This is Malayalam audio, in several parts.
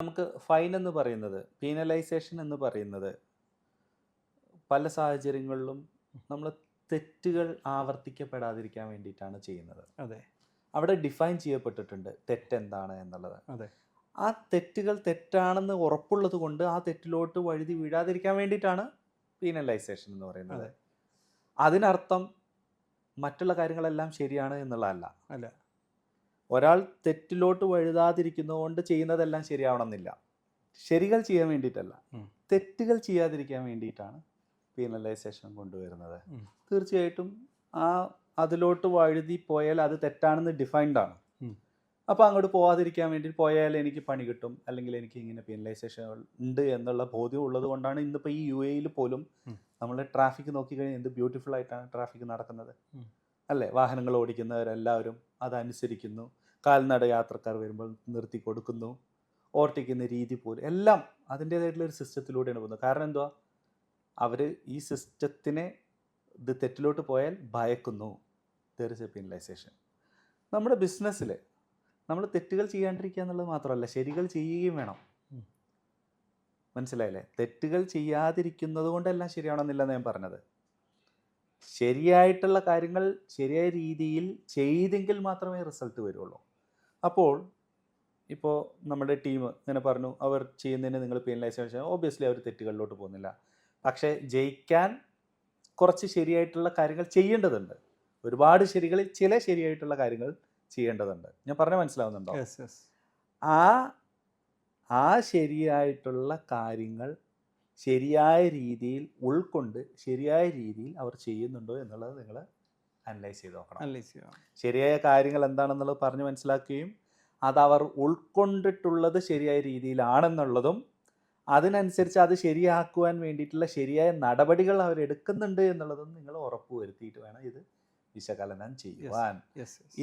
നമുക്ക് ഫൈൻ എന്ന് പറയുന്നത്, പീനലൈസേഷൻ എന്ന് പറയുന്നത് പല സാഹചര്യങ്ങളിലും നമ്മൾ തെറ്റുകൾ ആവർത്തിക്കപ്പെടാതിരിക്കാൻ വേണ്ടിയിട്ടാണ് ചെയ്യുന്നത്. അതെ അവിടെ ഡിഫൈൻ ചെയ്യപ്പെട്ടിട്ടുണ്ട് തെറ്റെന്താണ് എന്നുള്ളത്. അതെ ആ തെറ്റുകൾ തെറ്റാണെന്ന് ഉറപ്പുള്ളത് കൊണ്ട് ആ തെറ്റിലോട്ട് വഴുതി വീഴാതിരിക്കാൻ വേണ്ടിയിട്ടാണ് പീനലൈസേഷൻ എന്ന് പറയുന്നത്. അതെ അതിനർത്ഥം മറ്റുള്ള കാര്യങ്ങളെല്ലാം ശരിയാണ് എന്നുള്ളതല്ല. അല്ല ഒരാൾ തെറ്റിലോട്ട് വഴുതാതിരിക്കുന്നതുകൊണ്ട് ചെയ്യുന്നതെല്ലാം ശരിയാവണമെന്നില്ല. ശരികൾ ചെയ്യാൻ വേണ്ടിയിട്ടല്ല, തെറ്റുകൾ ചെയ്യാതിരിക്കാൻ വേണ്ടിയിട്ടാണ് പീനലൈസേഷൻ കൊണ്ടുവരുന്നത്. തീർച്ചയായിട്ടും അതിലോട്ട് വഴുതി പോയാൽ അത് തെറ്റാണെന്ന് ഡിഫൈൻഡ് ആണ്. അപ്പോൾ അങ്ങോട്ട് പോകാതിരിക്കാൻ വേണ്ടി പോയാൽ എനിക്ക് പണി കിട്ടും, അല്ലെങ്കിൽ എനിക്ക് ഇങ്ങനെ പീനലൈസേഷൻ ഉണ്ട് എന്നുള്ള ബോധ്യം ഉള്ളത് കൊണ്ടാണ് ഇന്നിപ്പോൾ ഈ UAE പോലും നമ്മൾ ട്രാഫിക് നോക്കിക്കഴിഞ്ഞാൽ എന്ത് ബ്യൂട്ടിഫുൾ ആയിട്ടാണ് ട്രാഫിക് നടക്കുന്നത് അല്ലേ. വാഹനങ്ങൾ ഓടിക്കുന്നവരെല്ലാവരും അതനുസരിക്കുന്നു. കാൽനട യാത്രക്കാർ വരുമ്പോൾ നിർത്തി കൊടുക്കുന്നു. ഓവർടേക്കുന്ന രീതി പോലും എല്ലാം അതിൻ്റേതായിട്ടുള്ളൊരു സിസ്റ്റത്തിലൂടെയാണ് പോകുന്നത്. കാരണം എന്തുവാ, അവർ ഈ സിസ്റ്റത്തിനെ ഇത് തെറ്റിലോട്ട് പോയാൽ ഭയക്കുന്നു. There is a penalisation. നമ്മുടെ ബിസിനസ്സിൽ നമ്മൾ തെറ്റുകൾ ചെയ്യാണ്ടിരിക്കുക എന്നുള്ളത് മാത്രമല്ല, ശരികൾ ചെയ്യുകയും വേണം. മനസ്സിലായില്ലേ? തെറ്റുകൾ ചെയ്യാതിരിക്കുന്നത് കൊണ്ടെല്ലാം ശരിയാവണമെന്നില്ലെന്ന് ഞാൻ പറഞ്ഞത്. ശരിയായിട്ടുള്ള കാര്യങ്ങൾ ശരിയായ രീതിയിൽ ചെയ്തെങ്കിൽ മാത്രമേ റിസൾട്ട് വരുള്ളൂ. അപ്പോൾ ഇപ്പോൾ നമ്മുടെ ടീം ഇങ്ങനെ പറഞ്ഞു, അവർ ചെയ്യുന്നതിന് നിങ്ങൾ പീനലൈസേഷൻ, ഓബിയസ്ലി അവർ തെറ്റുകളിലോട്ട് പോകുന്നില്ല. പക്ഷേ ജയിക്കാൻ കുറച്ച് ശരിയായിട്ടുള്ള കാര്യങ്ങൾ ചെയ്യേണ്ടതുണ്ട്. ഒരുപാട് ശരികളിൽ ചില ശരിയായിട്ടുള്ള കാര്യങ്ങൾ ചെയ്യേണ്ടതുണ്ട്. ഞാൻ പറഞ്ഞാൽ മനസ്സിലാവുന്നുണ്ടോ? ആ ശരിയായിട്ടുള്ള കാര്യങ്ങൾ ശരിയായ രീതിയിൽ ഉൾക്കൊണ്ട് ശരിയായ രീതിയിൽ അവർ ചെയ്യുന്നുണ്ടോ എന്നുള്ളത് നിങ്ങൾ അനലൈസ് ചെയ്ത് നോക്കണം. ശരിയായ കാര്യങ്ങൾ എന്താണെന്നുള്ളത് പറഞ്ഞ് മനസ്സിലാക്കുകയും അതവർ ഉൾക്കൊണ്ടിട്ടുള്ളത് ശരിയായ രീതിയിലാണെന്നുള്ളതും അതിനനുസരിച്ച് അത് ശരിയാക്കുവാൻ വേണ്ടിയിട്ടുള്ള ശരിയായ നടപടികൾ അവരെടുക്കുന്നുണ്ട് എന്നുള്ളതും നിങ്ങൾ ഉറപ്പുവരുത്തിയിട്ട് വേണം ഇത് വിശകലനം ചെയ്യുവാൻ.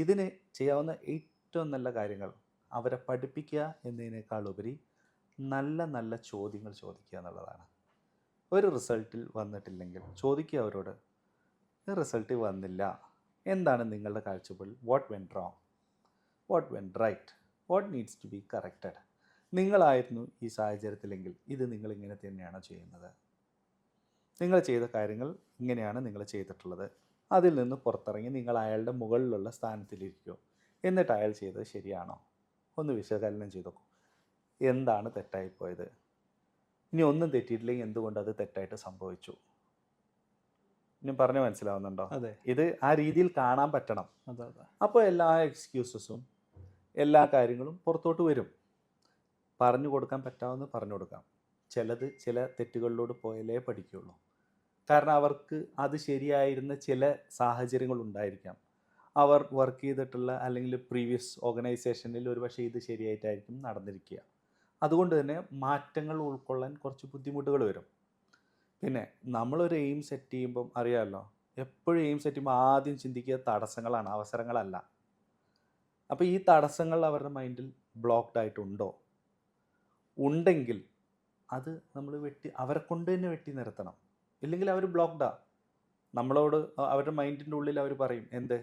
ഇതിന് ചെയ്യാവുന്ന ഏറ്റവും നല്ല കാര്യങ്ങൾ അവരെ പഠിപ്പിക്കുക എന്നതിനേക്കാൾ ഉപരി നല്ല നല്ല ചോദ്യങ്ങൾ ചോദിക്കുക എന്നുള്ളതാണ്. ഒരു റിസൾട്ടിൽ വന്നിട്ടില്ലെങ്കിൽ ചോദിക്കുക അവരോട്, റിസൾട്ട് വന്നില്ല, എന്താണ് നിങ്ങളുടെ കാഴ്ചപ്പാടിൽ, what went wrong, what went right, what needs to be corrected. നിങ്ങളായിരുന്നു ഈ സാഹചര്യത്തിലെങ്കിൽ ഇത് നിങ്ങളിങ്ങനെ തന്നെയാണോ ചെയ്യുന്നത്, നിങ്ങൾ ചെയ്ത കാര്യങ്ങൾ ഇങ്ങനെയാണ് നിങ്ങൾ ചെയ്തിട്ടുള്ളത്, അതിൽ നിന്ന് പുറത്തിറങ്ങി നിങ്ങൾ അയാളുടെ മുകളിലുള്ള സ്ഥാനത്തിലിരിക്കുമോ, എന്നിട്ട് അയാൾ ചെയ്തത് ശരിയാണോ, ഒന്ന് വിശകലനം ചെയ്ത് നോക്കൂ. എന്താണ് തെറ്റായിപ്പോയത്, ഇനി ഒന്നും തെറ്റിയിട്ടില്ലെങ്കിൽ എന്തുകൊണ്ട് അത് തെറ്റായിട്ട് സംഭവിച്ചു. ഇനി പറഞ്ഞ് മനസ്സിലാവുന്നുണ്ടോ? ഇത് ആ രീതിയിൽ കാണാൻ പറ്റണം. അപ്പോൾ എല്ലാ എക്സ്ക്യൂസസും എല്ലാ കാര്യങ്ങളും പുറത്തോട്ട് വരും. പറഞ്ഞു കൊടുക്കാൻ പറ്റാവുന്ന പറഞ്ഞു കൊടുക്കാം. ചില തെറ്റുകളിലൂടെ പോയാലേ പഠിക്കുകയുള്ളൂ. കാരണം അവർക്ക് അത് ശരിയായിരുന്ന ചില സാഹചര്യങ്ങളുണ്ടായിരിക്കാം. അവർ വർക്ക് ചെയ്തിട്ടുള്ള അല്ലെങ്കിൽ പ്രീവിയസ് ഓർഗനൈസേഷനിൽ ഒരുപക്ഷെ ഇത് ശരിയായിട്ടായിരിക്കും നടന്നിരിക്കുക. അതുകൊണ്ട് തന്നെ മാറ്റങ്ങൾ ഉൾക്കൊള്ളാൻ കുറച്ച് ബുദ്ധിമുട്ടുകൾ വരും. പിന്നെ നമ്മളൊരു എയിം സെറ്റ് ചെയ്യുമ്പം അറിയാമല്ലോ, എപ്പോഴും എയിം സെറ്റ് ചെയ്യുമ്പോൾ ആദ്യം ചിന്തിക്കുക തടസ്സങ്ങളാണ്, അവസരങ്ങളല്ല. അപ്പോൾ ഈ തടസ്സങ്ങൾ അവരുടെ മൈൻഡിൽ ബ്ലോക്ക്ഡ് ആയിട്ടുണ്ടോ, ഉണ്ടെങ്കിൽ അത് നമ്മൾ അവരെ കൊണ്ട് തന്നെ വെട്ടി നിർത്തണം. ഇല്ലെങ്കിൽ അവർ ബ്ലോക്ക്ഡാണ്. നമ്മളോട് അവരുടെ മൈൻഡിൻ്റെ ഉള്ളിൽ അവർ പറയും, എന്ത്,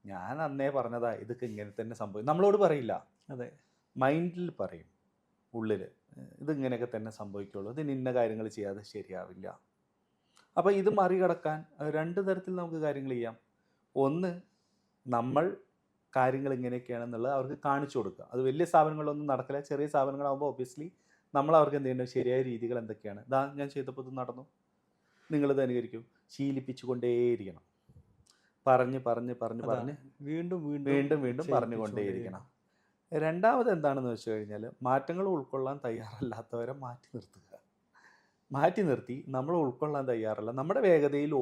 ഞാൻ അന്നേ പറഞ്ഞതാ ഇതൊക്കെ ഇങ്ങനെ തന്നെ സംഭവിക്കും. നമ്മളോട് പറയില്ല, മൈൻഡിൽ പറയും, ഉള്ളിൽ ഇതിങ്ങനെയൊക്കെ തന്നെ സംഭവിക്കുള്ളൂ, ഇതിന് ഇന്ന കാര്യങ്ങൾ ചെയ്യാതെ ശരിയാവില്ല. അപ്പോൾ ഇത് മറികടക്കാൻ രണ്ട് തരത്തിൽ നമുക്ക് കാര്യങ്ങൾ ചെയ്യാം. ഒന്ന്, നമ്മൾ കാര്യങ്ങൾ ഇങ്ങനെയൊക്കെയാണെന്നുള്ളത് അവർക്ക് കാണിച്ചു കൊടുക്കുക. അത് വലിയ സ്ഥാപനങ്ങളൊന്നും നടക്കില്ല. ചെറിയ സ്ഥാപനങ്ങളാകുമ്പോൾ ഒബ്വിയസ്ലി നമ്മൾ അവർക്ക് എന്ത് ചെയ്യേണ്ടത്, ശരിയായ രീതികൾ എന്തൊക്കെയാണ്, ഇതാ ഞാൻ ചെയ്തപ്പോൾ ഇത് നടന്നു, നിങ്ങളിത് അനുകരിക്കും. ശീലിപ്പിച്ചുകൊണ്ടേയിരിക്കണം. പറഞ്ഞ് വീണ്ടും പറഞ്ഞുകൊണ്ടേയിരിക്കണം. രണ്ടാമത് എന്താണെന്ന് വെച്ച് കഴിഞ്ഞാൽ, മാറ്റങ്ങൾ ഉൾക്കൊള്ളാൻ തയ്യാറല്ലാത്തവരെ മാറ്റി നിർത്തി നമ്മൾ ഉൾക്കൊള്ളാൻ തയ്യാറല്ല, നമ്മുടെ വേഗതയിൽ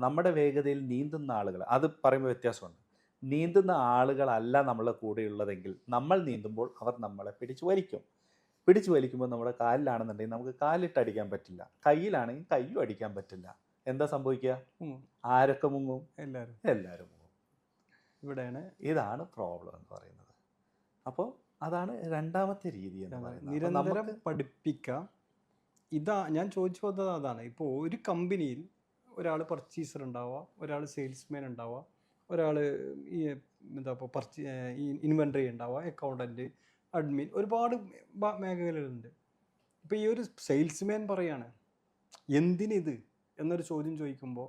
നമ്മുടെ വേഗതയിൽ നീന്തുന്ന ആളുകൾ, അത് പറയുമ്പോൾ വ്യത്യാസമുണ്ട്. നീന്തുന്ന ആളുകളല്ല നമ്മളെ കൂടെയുള്ളതെങ്കിൽ നമ്മൾ നീന്തുമ്പോൾ അവർ നമ്മളെ പിടിച്ചു വലിക്കുമ്പോൾ നമ്മുടെ കാലിലാണെന്നുണ്ടെങ്കിൽ നമുക്ക് കാലിട്ടടിക്കാൻ പറ്റില്ല, കയ്യിലാണെങ്കിൽ കയ്യും അടിക്കാൻ പറ്റില്ല. എന്താ സംഭവിക്കുക? ആരൊക്കെ മുങ്ങും? എല്ലാവരും മുങ്ങും. ഇതാണ് പ്രോബ്ലം എന്ന് പറയുന്നത്. അപ്പോൾ അതാണ് രണ്ടാമത്തെ രീതി എന്ന് പറയുന്നത്. നിരന്തരം പഠിപ്പിക്കാം. ഞാൻ ചോദിച്ചു വന്നത് അതാണ്. ഇപ്പോൾ ഒരു കമ്പനിയിൽ ഒരാൾ പർച്ചേസർ ഉണ്ടാവുക, ഒരാൾ സെയിൽസ്മാൻ ഉണ്ടാവുക, ഒരാൾ ഈ ഇൻവെൻട്രി ഉണ്ടാവുക, അക്കൗണ്ടൻറ്റ്, അഡ്മിൻ, ഒരുപാട് മേഖലകളുണ്ട്. ഇപ്പോൾ ഈ ഒരു സെയിൽസ്മാൻ പറയാണ് എന്തിനിത് എന്നൊരു ചോദ്യം ചോദിക്കുമ്പോൾ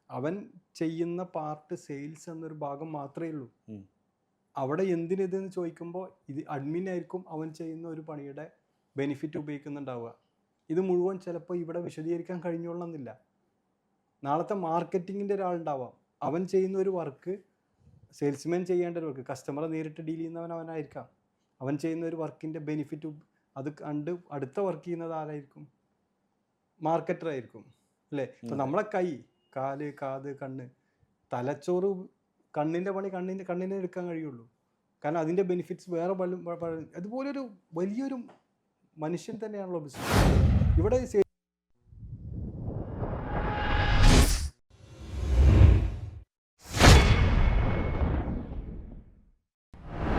അവൻ ചെയ്യുന്ന പാർട്ട് സെയിൽസ് എന്നൊരു ഭാഗം മാത്രമേ ഉള്ളൂ. അവിടെ എന്തിനിതെന്ന് ചോദിക്കുമ്പോൾ ഇത് അഡ്മിൻ ആയിരിക്കും അവൻ ചെയ്യുന്ന ഒരു പണിയുടെ ബെനിഫിറ്റ് ഉപയോഗിക്കുന്നുണ്ടാവുക. ഇത് മുഴുവൻ ചിലപ്പോൾ ഇവിടെ വിശദീകരിക്കാൻ കഴിഞ്ഞോളണമെന്നില്ല. നാളത്തെ മാർക്കറ്റിങ്ങിൻ്റെ ഒരാളുണ്ടാവാം, അവൻ ചെയ്യുന്ന ഒരു വർക്ക്, സെയിൽസ്മാൻ ചെയ്യേണ്ട ഒരു വർക്ക്, കസ്റ്റമറെ നേരിട്ട് ഡീൽ ചെയ്യുന്നവൻ അവനായിരിക്കാം. അവൻ ചെയ്യുന്ന ഒരു വർക്കിൻ്റെ ബെനിഫിറ്റ് അത് കണ്ട് അടുത്ത വർക്ക് ചെയ്യുന്നത് ആരായിരിക്കും? മാർക്കറ്ററായിരിക്കും അല്ലേ? ഇപ്പം നമ്മളെ കൈ, കാല്, കാത്, കണ്ണ്, തലച്ചോറ്, കണ്ണിൻ്റെ പണി കണ്ണിനെ എടുക്കാൻ കഴിയുള്ളൂ. കാരണം അതിൻ്റെ ബെനിഫിറ്റ്സ് വേറെ അതുപോലൊരു വലിയൊരു മനുഷ്യൻ തന്നെയാണല്ലോ ബിസിനസ്. ഇവിടെ